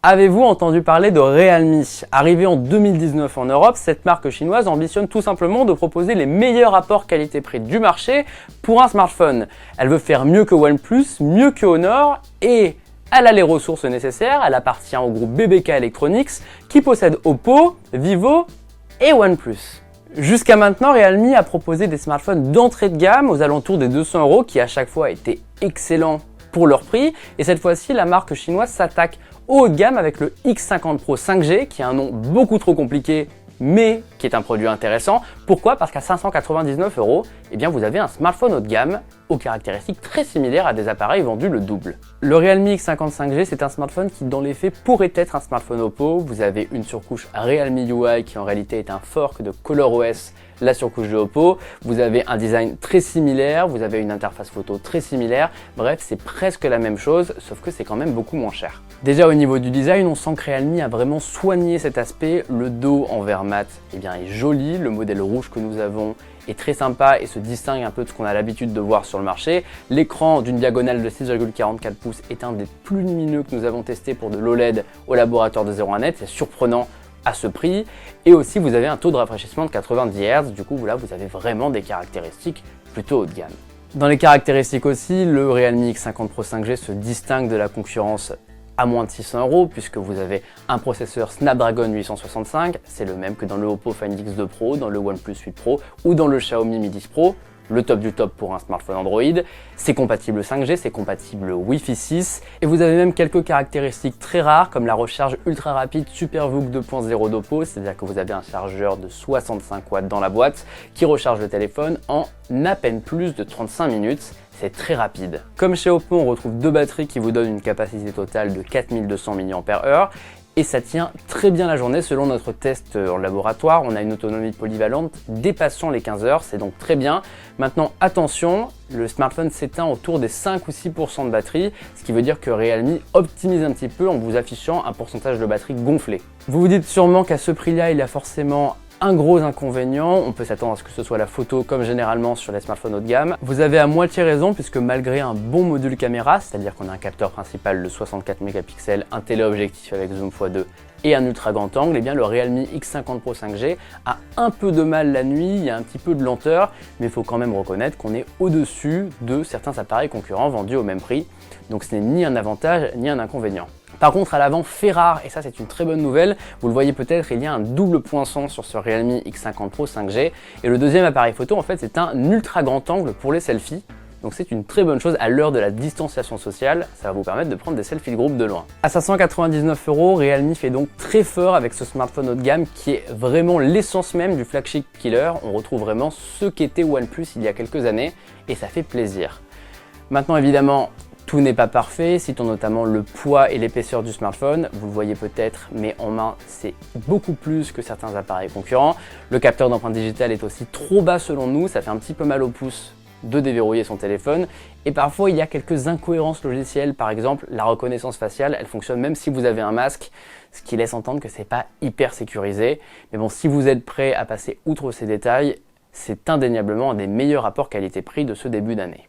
Avez-vous entendu parler de Realme? Arrivée en 2019 en Europe, cette marque chinoise ambitionne tout simplement de proposer les meilleurs rapports qualité-prix du marché pour un smartphone. Elle veut faire mieux que OnePlus, mieux que Honor et elle a les ressources nécessaires. Elle appartient au groupe BBK Electronics qui possède Oppo, Vivo et OnePlus. Jusqu'à maintenant, Realme a proposé des smartphones d'entrée de gamme aux alentours des 200 € qui à chaque fois étaient excellents pour leur prix. Et cette fois-ci, la marque chinoise s'attaque au haut de gamme avec le X50 Pro 5G qui a un nom beaucoup trop compliqué mais qui est un produit intéressant. Pourquoi? Parce qu'à 599 €, eh bien vous avez un smartphone haut de gamme aux caractéristiques très similaires à des appareils vendus le double. Le Realme X50 5G, c'est un smartphone qui dans les faits pourrait être un smartphone Oppo. Vous avez une surcouche Realme UI qui en réalité est un fork de ColorOS, la surcouche de Oppo. Vous avez un design très similaire, vous avez une interface photo très similaire. Bref, c'est presque la même chose, sauf que c'est quand même beaucoup moins cher. Déjà au niveau du design, on sent que Realme a vraiment soigné cet aspect. Le dos en verre mat est joli, le modèle rouge que nous avons est très sympa et se distingue un peu de ce qu'on a l'habitude de voir sur le marché. L'écran d'une diagonale de 6,44 pouces est un des plus lumineux que nous avons testé pour de l'OLED au laboratoire de 01net. C'est surprenant à ce prix. Et aussi, vous avez un taux de rafraîchissement de 90 Hz. Du coup, là, vous avez vraiment des caractéristiques plutôt haut de gamme. Dans les caractéristiques aussi, le Realme X50 Pro 5G se distingue de la concurrence à moins de 600 € puisque vous avez un processeur Snapdragon 865, c'est le même que dans le Oppo Find X2 Pro, dans le OnePlus 8 Pro ou dans le Xiaomi Mi 10 Pro, le top du top pour un smartphone Android. C'est compatible 5G, c'est compatible Wi-Fi 6 et vous avez même quelques caractéristiques très rares comme la recharge ultra rapide SuperVOOC 2.0 d'Oppo, c'est-à-dire que vous avez un chargeur de 65 watts dans la boîte qui recharge le téléphone en à peine plus de 35 minutes. C'est très rapide. Comme chez Oppo, on retrouve deux batteries qui vous donnent une capacité totale de 4200 mAh et ça tient très bien la journée selon notre test en laboratoire. On a une autonomie polyvalente dépassant les 15 heures, c'est donc très bien. Maintenant attention, le smartphone s'éteint autour des 5 ou 6% de batterie, ce qui veut dire que Realme optimise un petit peu en vous affichant un pourcentage de batterie gonflé. Vous vous dites sûrement qu'à ce prix-là, il y a forcément un gros inconvénient, on peut s'attendre à ce que ce soit la photo comme généralement sur les smartphones haut de gamme. Vous avez à moitié raison puisque malgré un bon module caméra, c'est-à-dire qu'on a un capteur principal de 64 mégapixels, un téléobjectif avec zoom x2 et un ultra grand angle, eh bien le Realme X50 Pro 5G a un peu de mal la nuit, il y a un petit peu de lenteur, mais il faut quand même reconnaître qu'on est au-dessus de certains appareils concurrents vendus au même prix. Donc ce n'est ni un avantage ni un inconvénient. Par contre, à l'avant, fait rare, et ça c'est une très bonne nouvelle, vous le voyez peut-être, il y a un double poinçon sur ce Realme X50 Pro 5G. Et le deuxième appareil photo, en fait, c'est un ultra grand angle pour les selfies. Donc c'est une très bonne chose à l'heure de la distanciation sociale, ça va vous permettre de prendre des selfies de groupe de loin. À 599 €, Realme fait donc très fort avec ce smartphone haut de gamme qui est vraiment l'essence même du flagship killer. On retrouve vraiment ce qu'était OnePlus il y a quelques années et ça fait plaisir. Maintenant évidemment, tout n'est pas parfait, citons notamment le poids et l'épaisseur du smartphone. Vous le voyez peut-être, mais en main, c'est beaucoup plus que certains appareils concurrents. Le capteur d'empreinte digitale est aussi trop bas selon nous, ça fait un petit peu mal au pouce de déverrouiller son téléphone. Et parfois, il y a quelques incohérences logicielles. Par exemple, la reconnaissance faciale, elle fonctionne même si vous avez un masque, ce qui laisse entendre que c'est pas hyper sécurisé. Mais bon, si vous êtes prêt à passer outre ces détails, c'est indéniablement un des meilleurs rapports qualité-prix de ce début d'année.